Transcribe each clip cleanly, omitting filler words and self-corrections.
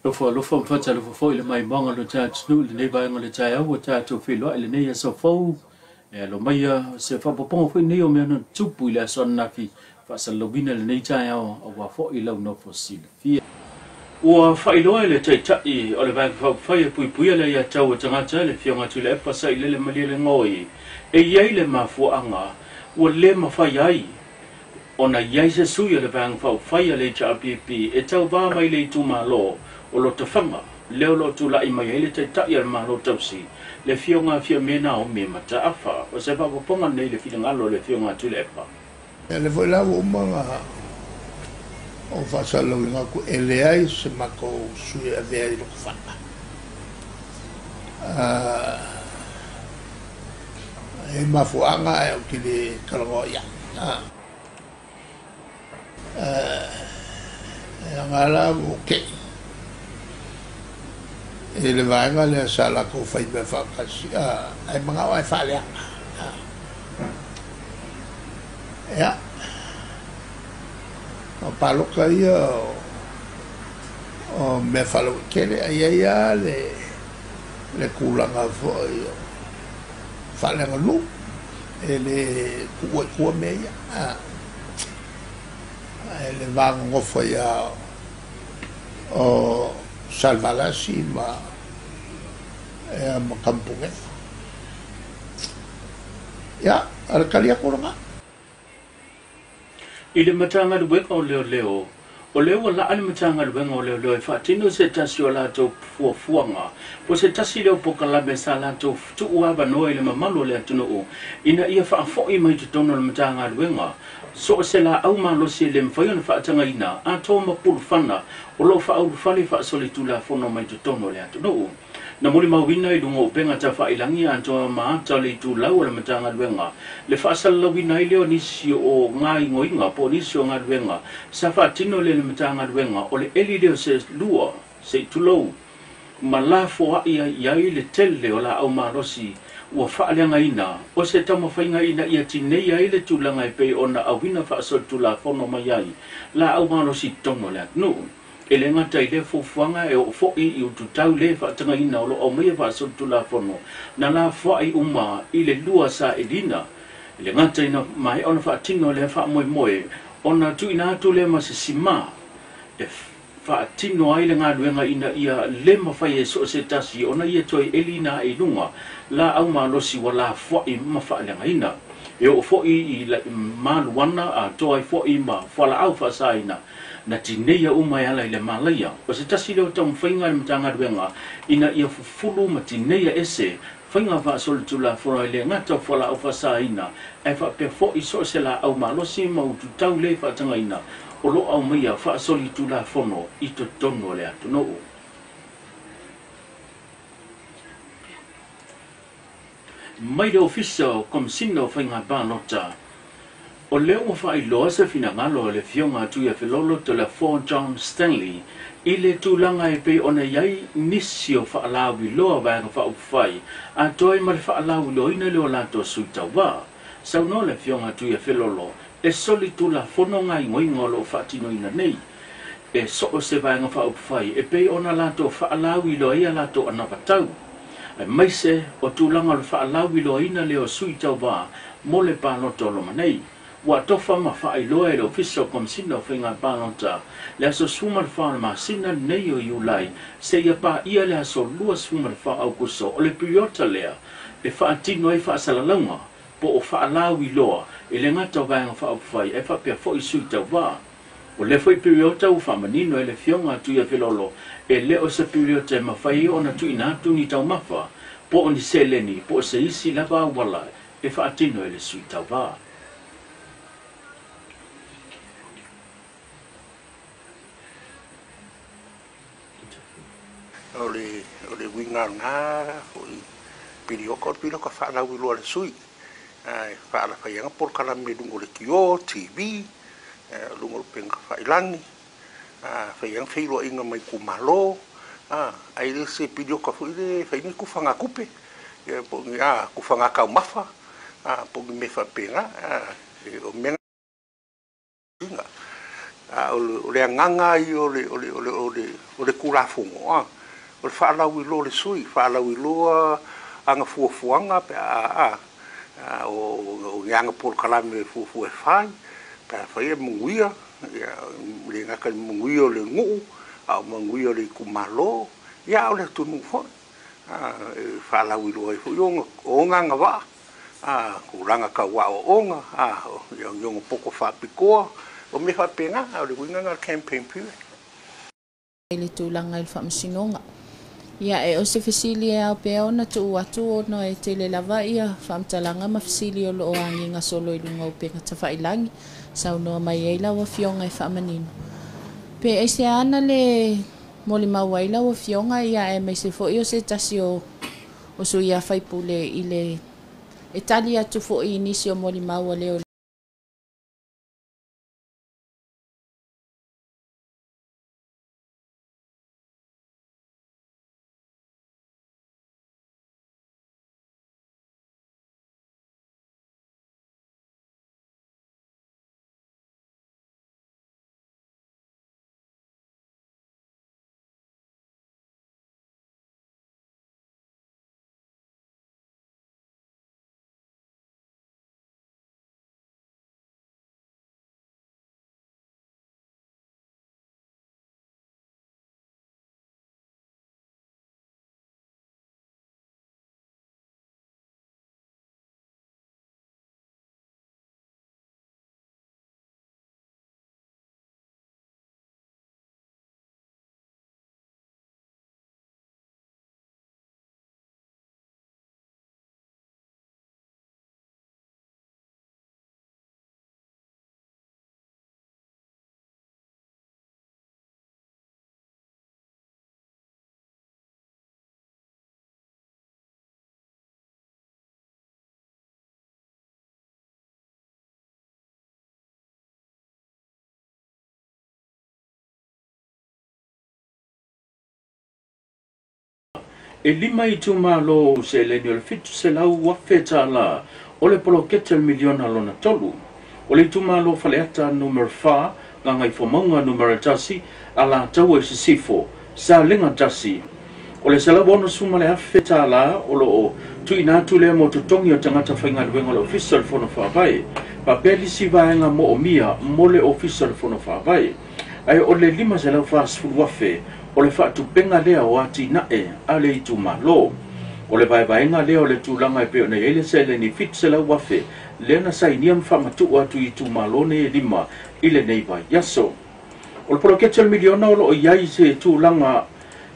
lo fo fa lo fo le mai monga lo cha snu le nei vai ngole cha o cha to fi lo le nei so fo e lo mai se fa po fo nei o me no tupu le son na fi fa sa lo bina le nei cha o wa fo i lo no fo si fi o fa i lo le cha cha i o le vai fa e pui le ya cha o tanga cha le fi nga tu le pa sa i le mali le ngoi e ye le ma fo anga o le ma fa yai ona yai se su le vai fa le cha pp e tau va mai le tu ma lo o lo te whanga, leo lo tu la i mai hele te tai al malo tausi, le fionga fia mena o me mata awha, o se papaponga nei le fina ngalo le fionga tu le epa. E le foi lau o manga o whasalo i ngaku e le ai se mako sui a vea i loko whanga. E mafuanga e o ki le karango ia. E angala o kei. E le vaenga le sala ko fai me whakasi ai mga wai whalea ea o paloka ia o me whalau kere ai ia le kulanga fwoi o whalenga lu e le kua me ia e le vanga ngofa ia o Salvalasi ma kampunge. Ya, al kalia kuranga. Ile matanga de weka o leo. O leo la ale matanga de weka o leo fa tino se tasio la to fuanga. Po se tasio po kala besala to tu uaba no ile mamalo le tuno o. Ina ia fa fo i mai tono le matanga de weka. So se la au ma lo se le mfayo fa tanga ina a to ma pul fana o lo fa au fale fa solitula fono mai tono le tuno. Na muli mawina i dungo penga ta fa ilangi anto ma ta le tu lau le matanga luenga le fa sal lawina i leo nisi o ngai ngoinga po nisi o ngai luenga sa fa tino le matanga luenga o le eli leo se lua se tulou ma la fo ia i le tele o la au ma rosi ua fa alenga ina o se tamo fainga ina ia tinei ai le tulanga i pe ona awina fa so tula fono mai ai la au ma rosi tono le no e le ngata i le fuanga e o fo'i i utu tau le whaatanga ina o lo o mea whaasotu la whono na la wha'i uma i le lua sa e lina e le ngata ina mai ona whaatino le wha moe moe ona tu ina atu le ma se sima e whaatino ai le ngā ruenga ina ia le ma whai e so se tasi ona ia toi e lina e lunga la au ma losi wa la wha'i ma whaalenga ina e o fo'i i la maluana a toi fo'i ma whala au whaasaina na tineia umai ala i le malaya. O se tasi leo tau mwhainga i matanga ruenga, ina ia fufulu ma tineia ese, whainga wha solitula whora i le ngata whala au whasa ina, e wha pe fo i so se la au malosi ma utu tau le whaatanga ina, o lo au maia wha solitula whono i to tono le atu no. Mai le ofisa komsino whainga pānota, o leo wha i loa sa fina ngalo le fionga atu ia filolo to le Fort John Stanley i le tūlanga e pe ona iai nisi o wha alawi loa wanga wha upwhai a toi ma le wha alawi loa ina leo lato suita wā. Sau no le fionga atu ia filolo e soli tula whono ngai ngoingo lo wha tino ina nei e so o se wanga wha upwhai e pe ona lato wha alawi loa ia lato anawatau. Ai maise o tūlanga le wha alawi loa ina leo suita wā mo le pānoto lo manei. Wa tofa ma fa i loa e le official komsina o whainga pānota le aso suma le wha ma sina nei o iulai se ia pā ia le aso lua suma le wha au kuso o le priota lea le wha atino e wha salalanga po o wha alau i loa e le ngata o vāinga wha au whai e wha pia fo i suita wā o le whai priota u wha manino e le fionga atu ia filolo e le o sa priota e ma whai o na tu ina atu ni tau mawha po o ni seleni po o se isi lava wala e wha atino e le suita wā. o le winga nga o pirioko ka fa na wi lo le sui ai fa la fa yang por kala me dungo le kio tv lungo pen ka fa ilani fa yang fe lo inga mai ku malo ai le se pirioko fu le fa ni ku fanga kupe po ku fanga ka mafa po me fa penga o menga o le nganga i o le o le kula fongo o le whaalau i lo le sui whaalau i lo anga fuafuanga pe o yanga por kalame fuafu e whai pe whaia munguia le ngaka munguia le ngu au munguia le kumalo ia o le tunu fo whaalau i lo e fuionga o nganga wa kuranga ka wa o onga yung poko whapikoa o me whapenga o le winganga campaign piwe le tūlanga i whamasinonga. Ia e o se fesili au pe ona tu atu ono e te le lava ia whamtalanga ma fesili o lo o angi ngā solo i lunga upe ngata whailangi sau noa mai eila wa fionga i whamanino. Pe e se ana le moli mawaila wa fionga ia e me se fo i o se tasi o su ia whaipule i le e tali atu fo i nisi o moli mawa leo e lima i tumalo se le ni o le fitu se lau wafeta la o le poloketa miliona lona tolu. O le tumalo faleata numero 4 nga ngai fomaunga numero tasi ala tau e sifo sa linga tasi. O le sala bono suma le afeta la o lo o tu inatu le mo tutongi o tangata whainga luenga le official fono whawai. Pa peli si vaenga mo o mia mo le official fono whawai. Ai o le lima se lau fast food wafe o le whaatu penga lea o ati nae a le itu malo. O le vaenga lea o le tūlanga e peo na ele se le ni fit se lau wafe le na sa iniam whamatu o atu itu malo ne e lima ile neiva yaso. O le poloketel miliona o lo o iai se tūlanga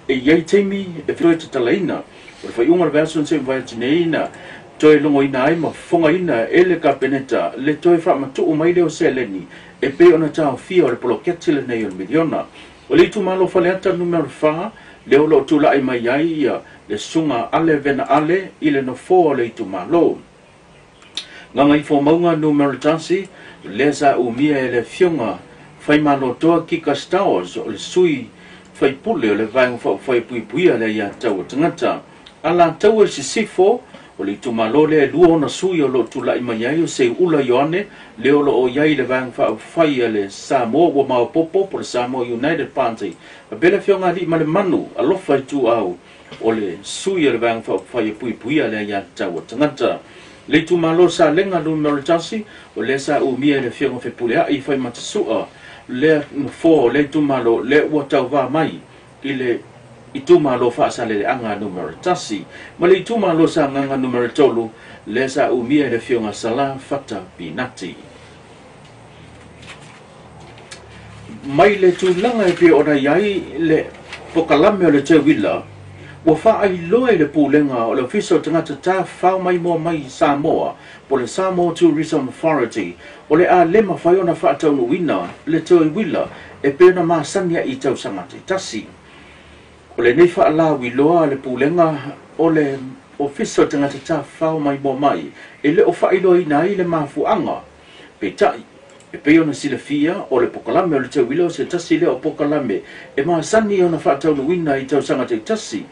e iai teimi e whiroe te talaina. O le whaiunga le version se mwai tineina toe longo ina ai ma fonga ina ele ka peneta le toe whamatu o mai leo se leni e peo na tau fia o le poloketel nei o miliona. O le itu malo faleata numero 4 leo lo tula ai mai ai ia le sunga ale vena ale ile no fo le itu malo. Nganga i fo maunga numero tasi le sa umia e le fionga fai malo toa ki Stars o le sui fai pule o le vaenga fai puipuia le ia tau tangata. Ala tau e sifo o le itu malo le lua ona sui o lo tula ai mai ai o se ula yoane leo lo o iai le vaenga fai le Samoa wa Maopopo po le Samoa United Party. A bela fionga li ma le manu alofa i tu au o le sui o le vaenga fai puipuia le ia tau tangata. Le tu malo sa lenga numero tasi o le sa umia le fionga fe pule ai fai matasua le fo le tu malo le watau va mai ile i tu malo fa sa le anga numero tasi ma le tu malo sa nganga numero tolu le sa umia le fionga sala fata pinati mai le tu langa e pe ona yai le pokalame o le te wila wa fa ai loe le pulenga o le official tangata ta fa mai mo mai Samoa po le Samoa Tourism Authority o le a lema fa ona fa tau wina le te wila e pe na masania i tau sangata tasi o le nei fa la wi loa le pulenga o le official tangata ta fa mai mo mai e le o fa i loe na i le mafuanga pe tai e pe ona silafia o le pokalame o le te wila o se tasi le o pokalame e masani ona fa tau wina i tau sangata tasi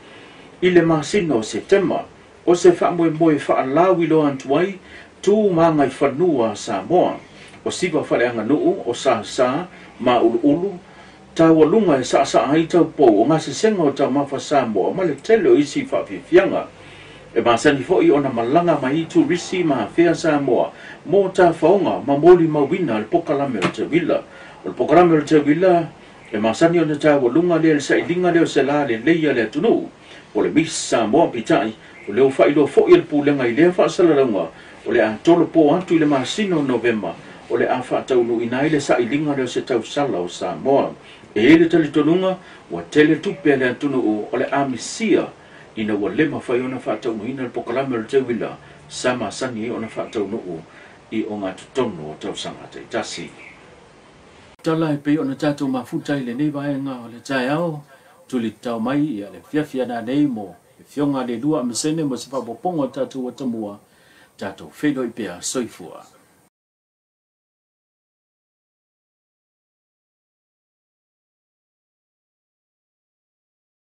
i le masino se tema o se whamoe moe whaalawi lo antuai tū māngai whanua Samoa o siwa whaleanga nuu o sa ma ulu ulu tawa lunga e sa ai tau po o ngase senga o tau mafa Samoa ma le tele o isi whaafianga e masani fo i ona malanga mai tu risi ma fea Samoa mo ta faunga ma moli mawina le pokalame o te vila o le pokalame o te vila e masani ona tawa lunga le sa ilinga le o se la le leia le tunu o le mis Samoa pitai o le o whailo fo i le pulenga i le whaasalarunga o le a tolo po atu i le masino November o le a whaataunu ina i le sa ilinga le o se tau sala o Samoa e le tali tonunga wa tele tupe le atunu o le amisia ina wa lema whai ona whaataunu ina le pokalame o te wila sama sani ona whaataunu i o ngā tutonu o tau sanga te tasi. Tala e pe ona tātou mafuta i le nei vaenga o le tai au tuli tau mai i le fiafia na nei mo e fionga le lua mesene mo se whapopongo tātou o tamua tātou whelo i pea soifua.